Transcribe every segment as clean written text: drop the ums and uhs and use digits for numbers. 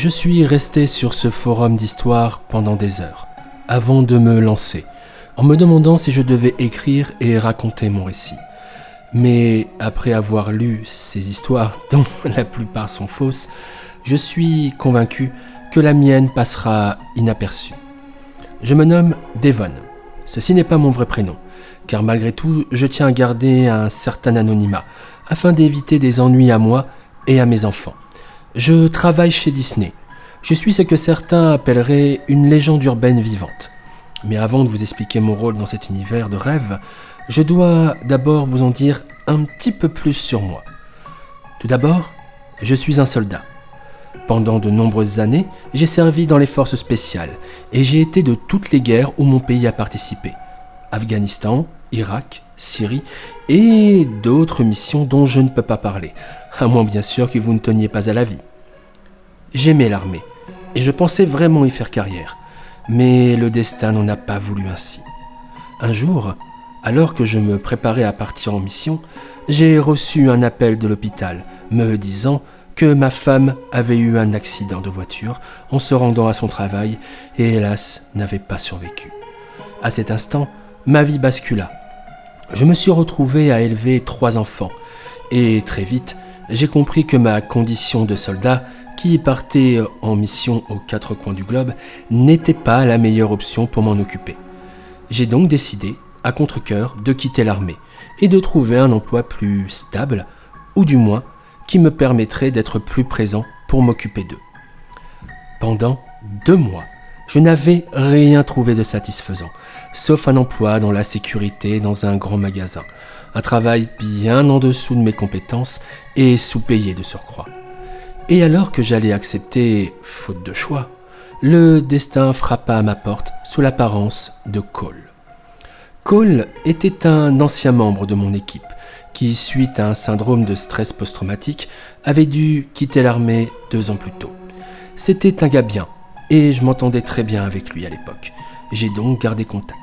Je suis resté sur ce forum d'histoire pendant des heures, avant de me lancer, en me demandant si je devais écrire et raconter mon récit. Mais après avoir lu ces histoires, dont la plupart sont fausses, je suis convaincu que la mienne passera inaperçue. Je me nomme Devon. Ceci n'est pas mon vrai prénom, car malgré tout, je tiens à garder un certain anonymat, afin d'éviter des ennuis à moi et à mes enfants. Je travaille chez Disney. Je suis ce que certains appelleraient une légende urbaine vivante. Mais avant de vous expliquer mon rôle dans cet univers de rêve, je dois d'abord vous en dire un petit peu plus sur moi. Tout d'abord, je suis un soldat. Pendant de nombreuses années, j'ai servi dans les forces spéciales et j'ai été de toutes les guerres où mon pays a participé. Afghanistan, Irak, Syrie et d'autres missions dont je ne peux pas parler, à moins bien sûr que vous ne teniez pas à la vie. J'aimais l'armée et je pensais vraiment y faire carrière, mais le destin n'en a pas voulu ainsi. Un jour, alors que je me préparais à partir en mission, j'ai reçu un appel de l'hôpital me disant que ma femme avait eu un accident de voiture en se rendant à son travail et hélas n'avait pas survécu. À cet instant, ma vie bascula. Je me suis retrouvé à élever 3 enfants et très vite, j'ai compris que ma condition de soldat qui partait en mission aux 4 coins du globe n'était pas la meilleure option pour m'en occuper. J'ai donc décidé, à contre-cœur, de quitter l'armée et de trouver un emploi plus stable, ou du moins qui me permettrait d'être plus présent pour m'occuper d'eux. Pendant 2 mois, je n'avais rien trouvé de satisfaisant, sauf un emploi dans la sécurité dans un grand magasin, un travail bien en dessous de mes compétences et sous-payé de surcroît. Et alors que j'allais accepter, faute de choix, le destin frappa à ma porte sous l'apparence de Cole. Cole était un ancien membre de mon équipe qui, suite à un syndrome de stress post-traumatique, avait dû quitter l'armée 2 ans plus tôt. C'était un gars bien, et je m'entendais très bien avec lui à l'époque. J'ai donc gardé contact.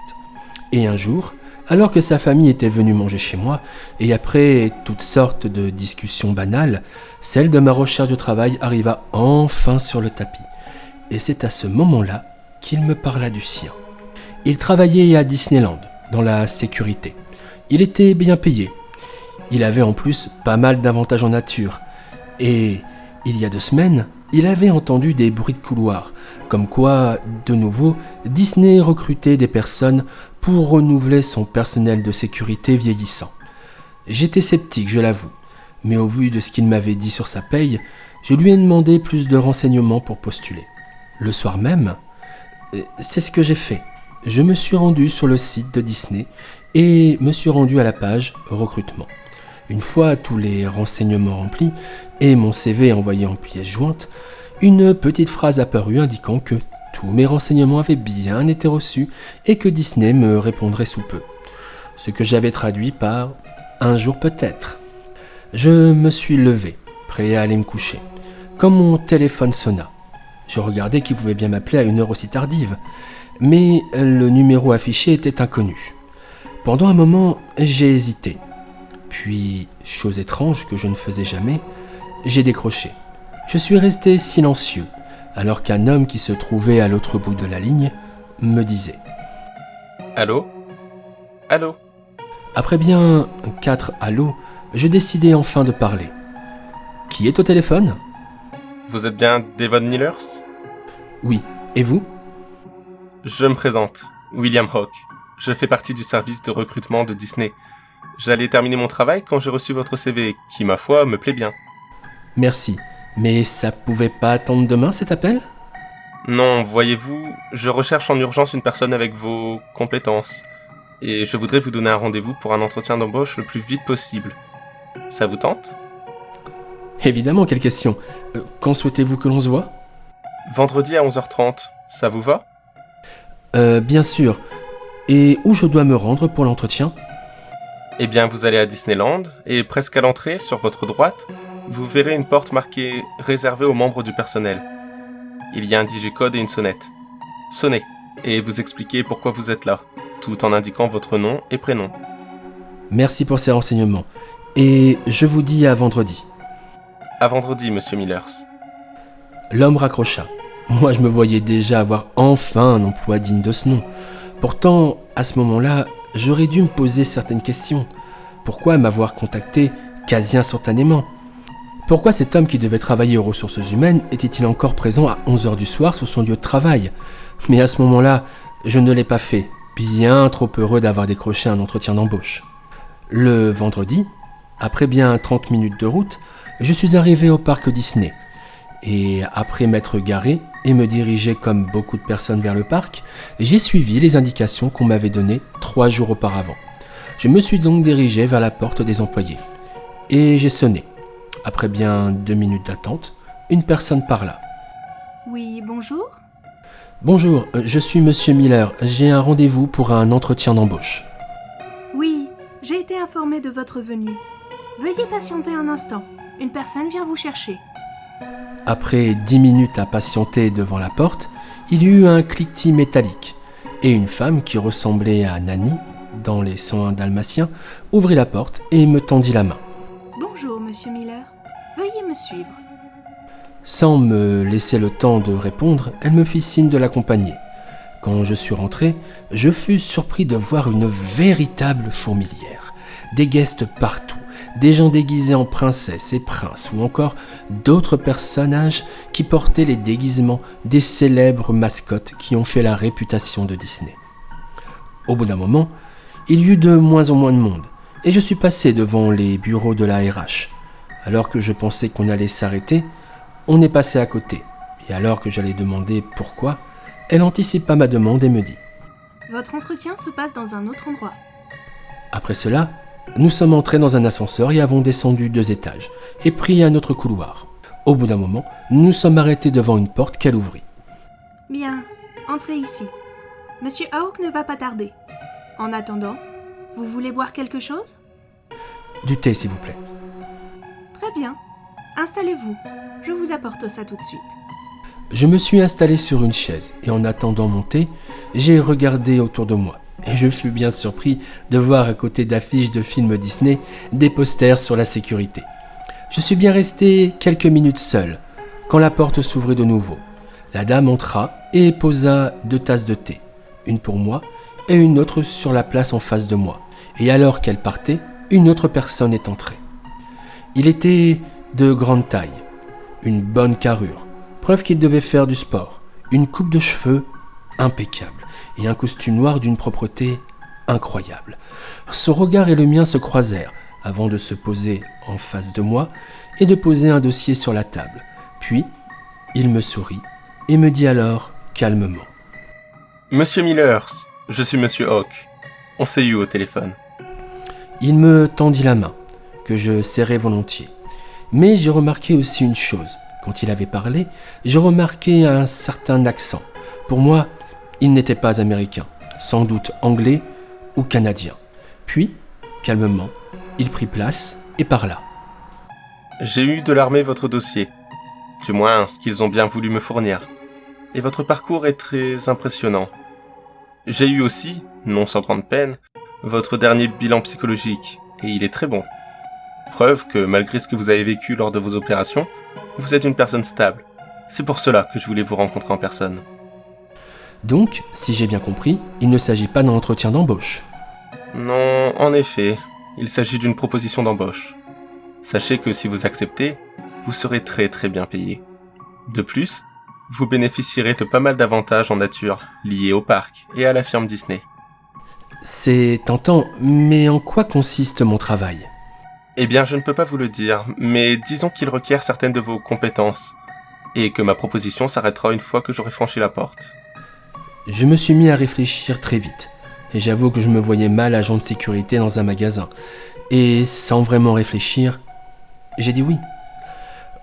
Et un jour, alors que sa famille était venue manger chez moi, et après toutes sortes de discussions banales, celle de ma recherche de travail arriva enfin sur le tapis. Et c'est à ce moment-là qu'il me parla du sien. Il travaillait à Disneyland, dans la sécurité. Il était bien payé. Il avait en plus pas mal d'avantages en nature. Et il y a 2 semaines, il avait entendu des bruits de couloir, comme quoi, de nouveau, Disney recrutait des personnes pour renouveler son personnel de sécurité vieillissant. J'étais sceptique, je l'avoue, mais au vu de ce qu'il m'avait dit sur sa paye, je lui ai demandé plus de renseignements pour postuler. Le soir même, c'est ce que j'ai fait. Je me suis rendu sur le site de Disney et me suis rendu à la page recrutement. Une fois tous les renseignements remplis et mon CV envoyé en pièce jointe, une petite phrase apparut indiquant que tous mes renseignements avaient bien été reçus et que Disney me répondrait sous peu. Ce que j'avais traduit par « un jour peut-être ». Je me suis levé, prêt à aller me coucher, quand mon téléphone sonna. Je regardais qui pouvait bien m'appeler à une heure aussi tardive, mais le numéro affiché était inconnu. Pendant un moment, j'ai hésité. Puis, chose étrange que je ne faisais jamais, j'ai décroché. Je suis resté silencieux, alors qu'un homme qui se trouvait à l'autre bout de la ligne me disait « Allô ? Allô ?» Après bien 4 allô, je décidai enfin de parler. « Qui est au téléphone ?» Vous êtes bien Devon Millers ? Oui, et vous ? Je me présente, William Hawke. Je fais partie du service de recrutement de Disney. J'allais terminer mon travail quand j'ai reçu votre CV, qui, ma foi, me plaît bien. Merci, mais ça pouvait pas attendre demain cet appel ? Non, voyez-vous, je recherche en urgence une personne avec vos compétences. Et je voudrais vous donner un rendez-vous pour un entretien d'embauche le plus vite possible. Ça vous tente ? Évidemment, quelle question. Quand souhaitez-vous que l'on se voit ? Vendredi à 11h30, ça vous va ? Bien sûr. Et où je dois me rendre pour l'entretien ? Eh bien, vous allez à Disneyland, et presque à l'entrée, sur votre droite, vous verrez une porte marquée « Réservée aux membres du personnel ». Il y a un digicode et une sonnette. Sonnez, et vous expliquez pourquoi vous êtes là, tout en indiquant votre nom et prénom. Merci pour ces renseignements. Et je vous dis à vendredi. À vendredi, monsieur Millers. L'homme raccrocha. Moi, je me voyais déjà avoir enfin un emploi digne de ce nom. Pourtant, à ce moment-là, j'aurais dû me poser certaines questions. Pourquoi m'avoir contacté quasi instantanément ? Pourquoi cet homme qui devait travailler aux ressources humaines était-il encore présent à 11h du soir sur son lieu de travail ? Mais à ce moment-là, je ne l'ai pas fait, bien trop heureux d'avoir décroché un entretien d'embauche. Le vendredi, après bien 30 minutes de route, je suis arrivé au parc Disney. Et après m'être garé et me diriger comme beaucoup de personnes vers le parc, j'ai suivi les indications qu'on m'avait données 3 jours auparavant. Je me suis donc dirigé vers la porte des employés. Et j'ai sonné. Après bien 2 minutes d'attente, une personne parla. Oui, bonjour. Bonjour, je suis Monsieur Miller. J'ai un rendez-vous pour un entretien d'embauche. Oui, j'ai été informée de votre venue. Veuillez patienter un instant. Une personne vient vous chercher. Après 10 minutes à patienter devant la porte, il y eut un cliquetis métallique. Et une femme qui ressemblait à Nanny, dans les 101 Dalmatiens, ouvrit la porte et me tendit la main. Bonjour, Monsieur Miller. Veuillez me suivre. Sans me laisser le temps de répondre, elle me fit signe de l'accompagner. Quand je suis rentré, je fus surpris de voir une véritable fourmilière. Des guests partout, des gens déguisés en princesses et princes, ou encore d'autres personnages qui portaient les déguisements des célèbres mascottes qui ont fait la réputation de Disney. Au bout d'un moment, il y eut de moins en moins de monde, et je suis passé devant les bureaux de la RH. Alors que je pensais qu'on allait s'arrêter, on est passé à côté. Et alors que j'allais demander pourquoi, elle anticipa ma demande et me dit « Votre entretien se passe dans un autre endroit. » Après cela, nous sommes entrés dans un ascenseur et avons descendu 2 étages et pris un autre couloir. Au bout d'un moment, nous sommes arrêtés devant une porte qu'elle ouvrit. « Bien, entrez ici. Monsieur Hawk ne va pas tarder. En attendant, vous voulez boire quelque chose ? » Du thé, s'il vous plaît. Très bien. Installez-vous. Je vous apporte ça tout de suite. Je me suis installé sur une chaise et en attendant mon thé, j'ai regardé autour de moi. Et je fus bien surpris de voir à côté d'affiches de films Disney des posters sur la sécurité. Je suis bien resté quelques minutes seul quand la porte s'ouvrit de nouveau. La dame entra et posa 2 tasses de thé, une pour moi et une autre sur la place en face de moi. Et alors qu'elle partait, une autre personne est entrée. Il était de grande taille, une bonne carrure, preuve qu'il devait faire du sport, une coupe de cheveux impeccable et un costume noir d'une propreté incroyable. Son regard et le mien se croisèrent avant de se poser en face de moi et de poser un dossier sur la table. Puis, il me sourit et me dit alors calmement. « Monsieur Miller, je suis Monsieur Hawk. On s'est eu au téléphone. » Il me tendit la main, que je serrai volontiers. Mais j'ai remarqué aussi une chose. Quand il avait parlé, j'ai remarqué un certain accent. Pour moi, il n'était pas américain, sans doute anglais ou canadien. Puis, calmement, il prit place et parla. « J'ai eu de l'armée votre dossier, du moins ce qu'ils ont bien voulu me fournir. Et votre parcours est très impressionnant. J'ai eu aussi, non sans grande peine, votre dernier bilan psychologique, et il est très bon. Preuve que, malgré ce que vous avez vécu lors de vos opérations, vous êtes une personne stable. C'est pour cela que je voulais vous rencontrer en personne. » Donc, si j'ai bien compris, il ne s'agit pas d'un entretien d'embauche. Non, en effet, il s'agit d'une proposition d'embauche. Sachez que si vous acceptez, vous serez très très bien payé. De plus, vous bénéficierez de pas mal d'avantages en nature liés au parc et à la firme Disney. C'est tentant, mais en quoi consiste mon travail ? Eh bien, je ne peux pas vous le dire, mais disons qu'il requiert certaines de vos compétences, et que ma proposition s'arrêtera une fois que j'aurai franchi la porte. Je me suis mis à réfléchir très vite, et j'avoue que je me voyais mal agent de sécurité dans un magasin. Et sans vraiment réfléchir, j'ai dit oui.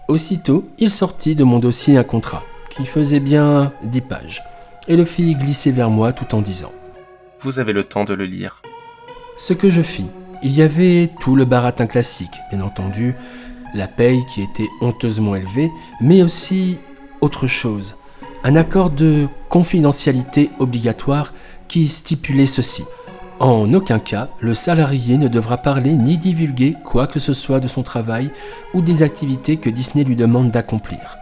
Aussitôt, il sortit de mon dossier un contrat, qui faisait bien 10 pages, et le fit glisser vers moi tout en disant « Vous avez le temps de le lire. » Ce que je fis. Il y avait tout le baratin classique, bien entendu, la paye qui était honteusement élevée, mais aussi autre chose, un accord de confidentialité obligatoire qui stipulait ceci. En aucun cas, le salarié ne devra parler ni divulguer quoi que ce soit de son travail ou des activités que Disney lui demande d'accomplir.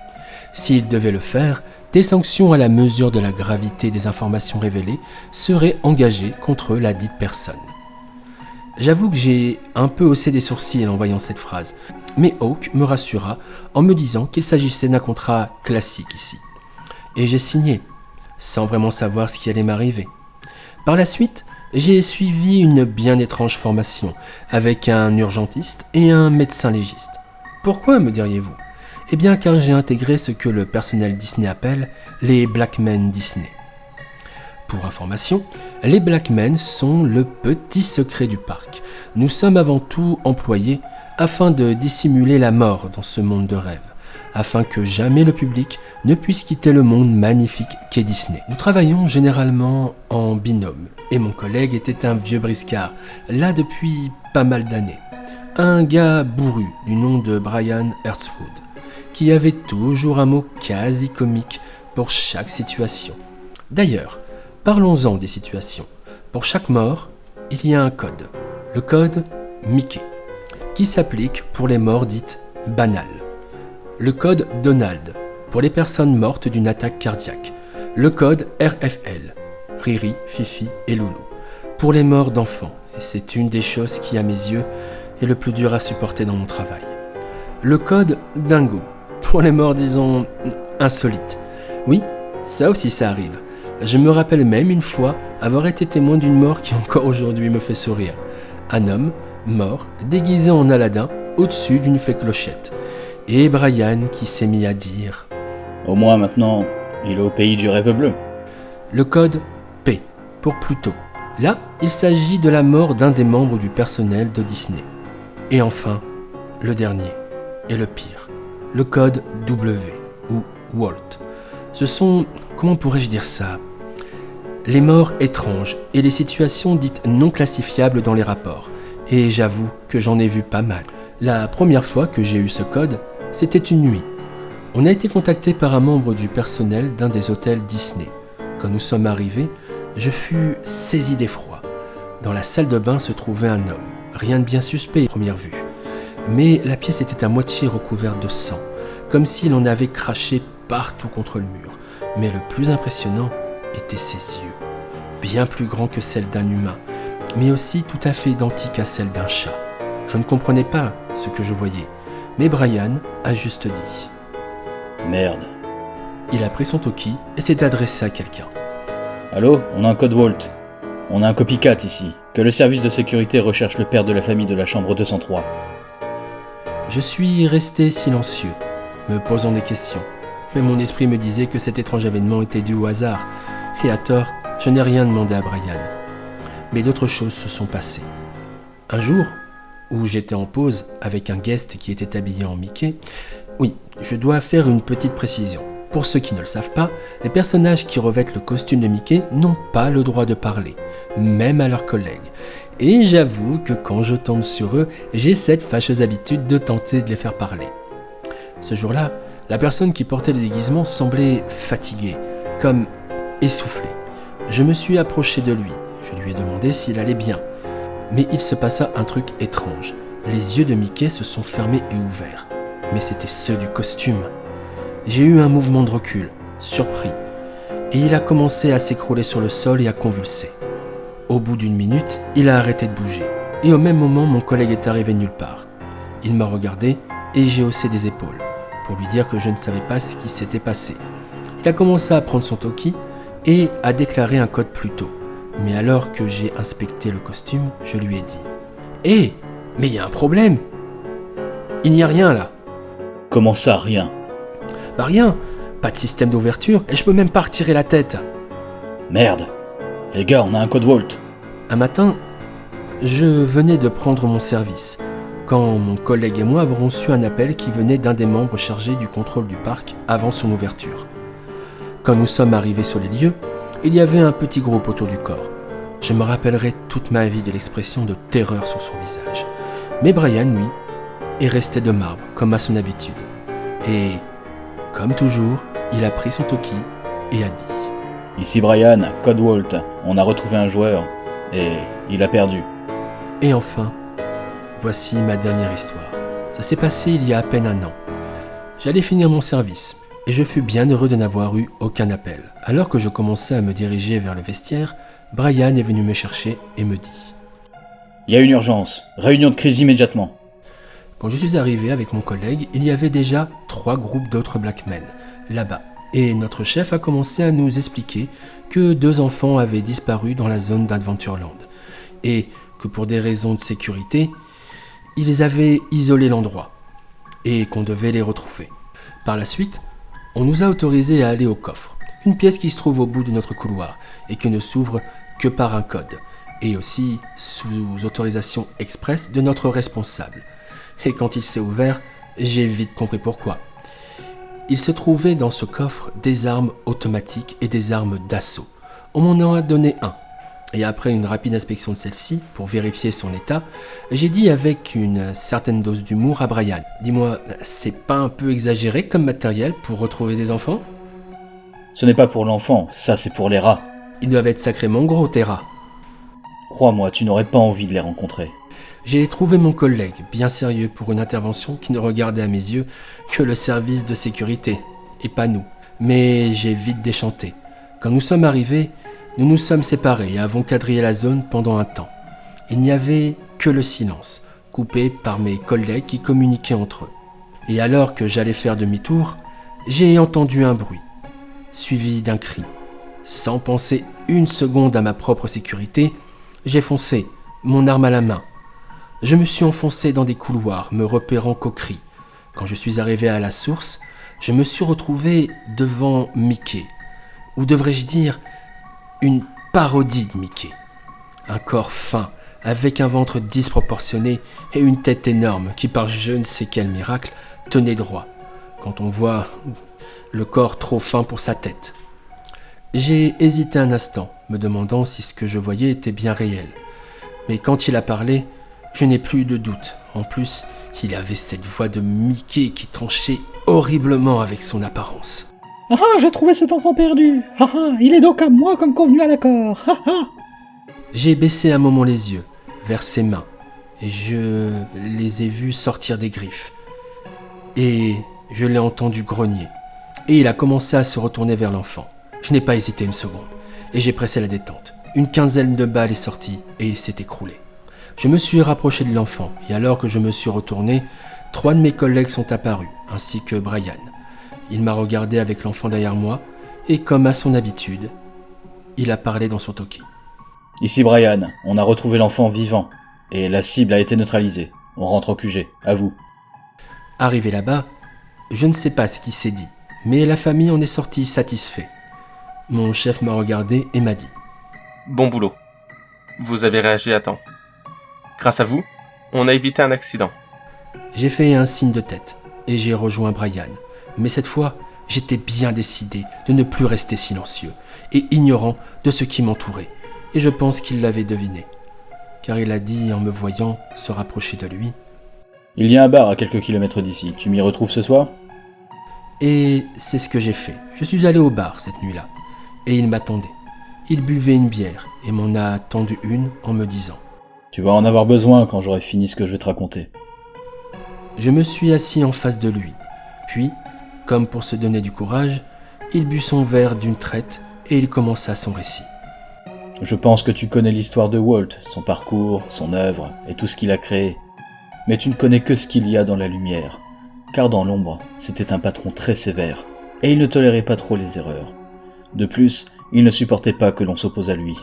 S'il devait le faire, des sanctions à la mesure de la gravité des informations révélées seraient engagées contre la dite personne. J'avoue que j'ai un peu haussé des sourcils en voyant cette phrase, mais Hawk me rassura en me disant qu'il s'agissait d'un contrat classique ici. Et j'ai signé, sans vraiment savoir ce qui allait m'arriver. Par la suite, j'ai suivi une bien étrange formation avec un urgentiste et un médecin légiste. Pourquoi, me diriez-vous ? Eh bien car j'ai intégré ce que le personnel Disney appelle les Black Men Disney. Pour information, les Black Men sont le petit secret du parc. Nous sommes avant tout employés afin de dissimuler la mort dans ce monde de rêve, afin que jamais le public ne puisse quitter le monde magnifique qu'est Disney. Nous travaillons généralement en binôme, et mon collègue était un vieux briscard, là depuis pas mal d'années. Un gars bourru du nom de Brian Hertzwood, qui avait toujours un mot quasi comique pour chaque situation. D'ailleurs, parlons-en des situations. Pour chaque mort, il y a un code. Le code Mickey, qui s'applique pour les morts dites banales. Le code Donald, pour les personnes mortes d'une attaque cardiaque. Le code RFL, Riri, Fifi et Loulou, pour les morts d'enfants. Et c'est une des choses qui, à mes yeux, est le plus dur à supporter dans mon travail. Le code Dingo, pour les morts, disons, insolites. Oui, ça aussi ça arrive. Je me rappelle même une fois avoir été témoin d'une mort qui encore aujourd'hui me fait sourire. Un homme, mort, déguisé en Aladdin, au-dessus d'une fée clochette. Et Brian qui s'est mis à dire « Au moins maintenant, il est au pays du rêve bleu. » Le code P, pour Pluto. Là, il s'agit de la mort d'un des membres du personnel de Disney. Et enfin, le dernier, et le pire, le code W, ou Walt. Ce sont, comment pourrais-je dire ça ? Les morts étranges et les situations dites non classifiables dans les rapports. Et j'avoue que j'en ai vu pas mal. La première fois que j'ai eu ce code, c'était une nuit. On a été contacté par un membre du personnel d'un des hôtels Disney. Quand nous sommes arrivés, je fus saisi d'effroi. Dans la salle de bain se trouvait un homme. Rien de bien suspect à première vue. Mais la pièce était à moitié recouverte de sang, comme s'il en avait craché partout contre le mur. Mais le plus impressionnant étaient ses yeux, bien plus grands que celles d'un humain, mais aussi tout à fait identiques à celles d'un chat. Je ne comprenais pas ce que je voyais, mais Brian a juste dit « Merde. » Il a pris son toki et s'est adressé à quelqu'un. « Allô, on a un code Walt. On a un copycat ici. Que le service de sécurité recherche le père de la famille de la chambre 203. » Je suis resté silencieux, me posant des questions, mais mon esprit me disait que cet étrange événement était dû au hasard, et à tort, je n'ai rien demandé à Brian. Mais d'autres choses se sont passées. Un jour, où j'étais en pause avec un guest qui était habillé en Mickey, oui, je dois faire une petite précision. Pour ceux qui ne le savent pas, les personnages qui revêtent le costume de Mickey n'ont pas le droit de parler, même à leurs collègues. Et j'avoue que quand je tombe sur eux, j'ai cette fâcheuse habitude de tenter de les faire parler. Ce jour-là, la personne qui portait le déguisement semblait fatiguée, comme essoufflée. Je me suis approché de lui, je lui ai demandé s'il allait bien. Mais il se passa un truc étrange. Les yeux de Mickey se sont fermés et ouverts. Mais c'étaient ceux du costume. J'ai eu un mouvement de recul, surpris, et il a commencé à s'écrouler sur le sol et à convulser. Au bout d'une minute, il a arrêté de bouger, et au même moment, mon collègue est arrivé nulle part. Il m'a regardé et j'ai haussé des épaules, pour lui dire que je ne savais pas ce qui s'était passé. Il a commencé à prendre son toki et à déclarer un code plus tôt. Mais alors que j'ai inspecté le costume, je lui ai dit « Hé, mais il y a un problème ! Il n'y a rien là !» « Comment ça, rien ?» « Bah rien, pas de système d'ouverture et je peux même pas retirer la tête. » « Merde. Les gars, on a un code Walt. » Un matin, je venais de prendre mon service, quand mon collègue et moi avons reçu un appel qui venait d'un des membres chargés du contrôle du parc avant son ouverture. Quand nous sommes arrivés sur les lieux, il y avait un petit groupe autour du corps. Je me rappellerai toute ma vie de l'expression de terreur sur son visage. Mais Brian, lui, est resté de marbre, comme à son habitude. Et, comme toujours, il a pris son toki et a dit « Ici Brian, code Walt. On a retrouvé un joueur, et il a perdu. » Et enfin, voici ma dernière histoire. Ça s'est passé il y a à peine un an. J'allais finir mon service, et je fus bien heureux de n'avoir eu aucun appel. Alors que je commençais à me diriger vers le vestiaire, Brian est venu me chercher et me dit « Il y a une urgence. Réunion de crise immédiatement. » Quand je suis arrivé avec mon collègue, il y avait déjà 3 groupes d'autres black men là-bas. Et notre chef a commencé à nous expliquer que 2 enfants avaient disparu dans la zone d'Adventureland. Et que pour des raisons de sécurité, ils avaient isolé l'endroit. Et qu'on devait les retrouver. Par la suite, on nous a autorisés à aller au coffre. Une pièce qui se trouve au bout de notre couloir et qui ne s'ouvre que par un code. Et aussi sous autorisation express de notre responsable. Et quand il s'est ouvert, j'ai vite compris pourquoi. Il se trouvait dans ce coffre des armes automatiques et des armes d'assaut. On m'en a donné un. Et après une rapide inspection de celle-ci, pour vérifier son état, j'ai dit avec une certaine dose d'humour à Brian. « Dis-moi, c'est pas un peu exagéré comme matériel pour retrouver des enfants ?» Ce n'est pas pour l'enfant, ça c'est pour les rats. Ils doivent être sacrément gros, tes rats. Crois-moi, tu n'aurais pas envie de les rencontrer. J'ai trouvé mon collègue bien sérieux pour une intervention qui ne regardait à mes yeux que le service de sécurité, et pas nous. Mais j'ai vite déchanté. Quand nous sommes arrivés, nous nous sommes séparés et avons quadrillé la zone pendant un temps. Il n'y avait que le silence, coupé par mes collègues qui communiquaient entre eux. Et alors que j'allais faire demi-tour, j'ai entendu un bruit, suivi d'un cri. Sans penser une seconde à ma propre sécurité, j'ai foncé, mon arme à la main. Je me suis enfoncé dans des couloirs, me repérant qu'au cri. Quand je suis arrivé à la source, je me suis retrouvé devant Mickey. Ou devrais-je dire, une parodie de Mickey. Un corps fin, avec un ventre disproportionné et une tête énorme qui, par je ne sais quel miracle, tenait droit, quand on voit le corps trop fin pour sa tête. J'ai hésité un instant, me demandant si ce que je voyais était bien réel. Mais quand il a parlé, je n'ai plus de doute. En plus, il avait cette voix de Mickey qui tranchait horriblement avec son apparence. « Ah ah, j'ai trouvé cet enfant perdu. Ah ah, il est donc à moi comme convenu à l'accord. Ah ah !» J'ai baissé un moment les yeux vers ses mains et je les ai vus sortir des griffes. Et je l'ai entendu grogner. Et il a commencé à se retourner vers l'enfant. Je n'ai pas hésité une seconde et j'ai pressé la détente. Une quinzaine de balles est sortie et il s'est écroulé. Je me suis rapproché de l'enfant et alors que je me suis retourné, 3 de mes collègues sont apparus, ainsi que Brian. Il m'a regardé avec l'enfant derrière moi et comme à son habitude, il a parlé dans son talkie. « Ici Brian, on a retrouvé l'enfant vivant et la cible a été neutralisée. On rentre au QG, à vous. » Arrivé là-bas, je ne sais pas ce qui s'est dit, mais la famille en est sortie satisfait. Mon chef m'a regardé et m'a dit « Bon boulot. Vous avez réagi à temps. Grâce à vous, on a évité un accident. » J'ai fait un signe de tête et j'ai rejoint Brian. Mais cette fois, j'étais bien décidé de ne plus rester silencieux et ignorant de ce qui m'entourait. Et je pense qu'il l'avait deviné. Car il a dit en me voyant se rapprocher de lui. « Il y a un bar à quelques kilomètres d'ici. Tu m'y retrouves ce soir ?» Et c'est ce que j'ai fait. Je suis allé au bar cette nuit-là. Et il m'attendait. Il buvait une bière et m'en a tendu une en me disant « Tu vas en avoir besoin quand j'aurai fini ce que je vais te raconter. » Je me suis assis en face de lui. Puis, comme pour se donner du courage, il but son verre d'une traite et il commença son récit. « Je pense que tu connais l'histoire de Walt, son parcours, son œuvre et tout ce qu'il a créé. Mais tu ne connais que ce qu'il y a dans la lumière. Car dans l'ombre, c'était un patron très sévère et il ne tolérait pas trop les erreurs. De plus, il ne supportait pas que l'on s'oppose à lui.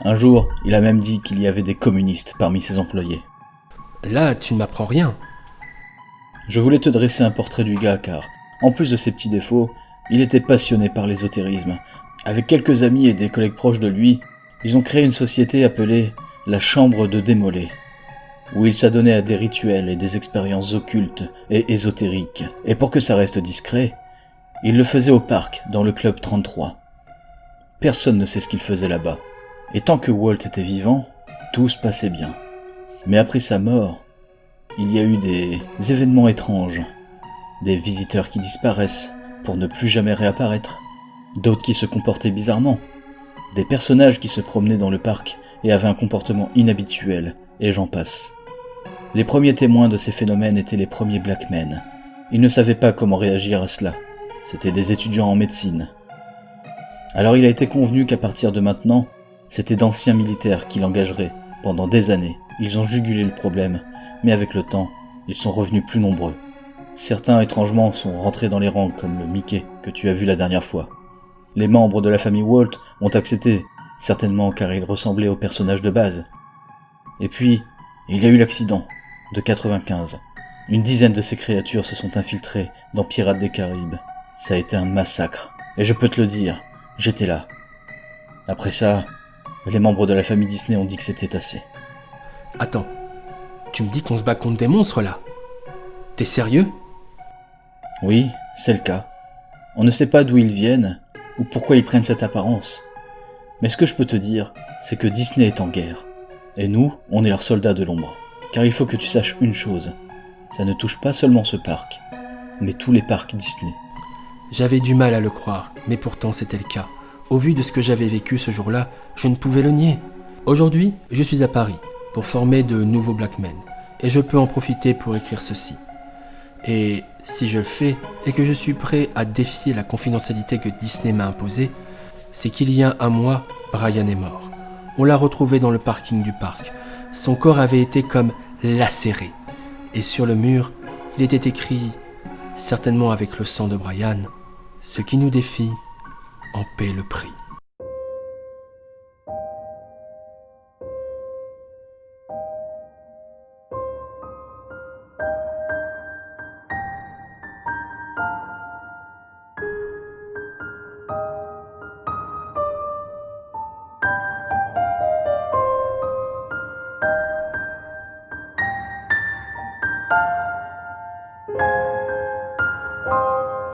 Un jour, il a même dit qu'il y avait des communistes parmi ses employés. » Là, tu ne m'apprends rien. Je voulais te dresser un portrait du gars car, en plus de ses petits défauts, il était passionné par l'ésotérisme. Avec quelques amis et des collègues proches de lui, ils ont créé une société appelée la Chambre de Démolé, où il s'adonnait à des rituels et des expériences occultes et ésotériques. Et pour que ça reste discret, il le faisait au parc, dans le club 33. Personne ne sait ce qu'il faisait là-bas. Et tant que Walt était vivant, tout se passait bien. Mais après sa mort, il y a eu des événements étranges. Des visiteurs qui disparaissent pour ne plus jamais réapparaître. D'autres qui se comportaient bizarrement. Des personnages qui se promenaient dans le parc et avaient un comportement inhabituel, et j'en passe. Les premiers témoins de ces phénomènes étaient les premiers Black Men. Ils ne savaient pas comment réagir à cela. C'étaient des étudiants en médecine. Alors il a été convenu qu'à partir de maintenant, c'était d'anciens militaires qui l'engageraient. Pendant des années, ils ont jugulé le problème, mais avec le temps, ils sont revenus plus nombreux. Certains, étrangement, sont rentrés dans les rangs, comme le Mickey que tu as vu la dernière fois. Les membres de la famille Walt ont accepté, certainement car ils ressemblaient aux personnages de base. Et puis, il y a eu l'accident de 95. Une dizaine de ces créatures se sont infiltrées dans Pirates des Caraïbes. Ça a été un massacre. Et je peux te le dire, j'étais là. Après ça, les membres de la famille Disney ont dit que c'était assez. Attends, tu me dis qu'on se bat contre des monstres là? T'es sérieux? Oui, c'est le cas. On ne sait pas d'où ils viennent, ou pourquoi ils prennent cette apparence. Mais ce que je peux te dire, c'est que Disney est en guerre. Et nous, on est leurs soldats de l'ombre. Car il faut que tu saches une chose, ça ne touche pas seulement ce parc, mais tous les parcs Disney. J'avais du mal à le croire, mais pourtant c'était le cas. Au vu de ce que j'avais vécu ce jour-là, je ne pouvais le nier. Aujourd'hui, je suis à Paris, pour former de nouveaux Black Men, et je peux en profiter pour écrire ceci. Et si je le fais, et que je suis prêt à défier la confidentialité que Disney m'a imposée, c'est qu'il y a un mois, Brian est mort. On l'a retrouvé dans le parking du parc. Son corps avait été comme lacéré. Et sur le mur, il était écrit, certainement avec le sang de Brian, « Ce qui nous défie en paie le prix ».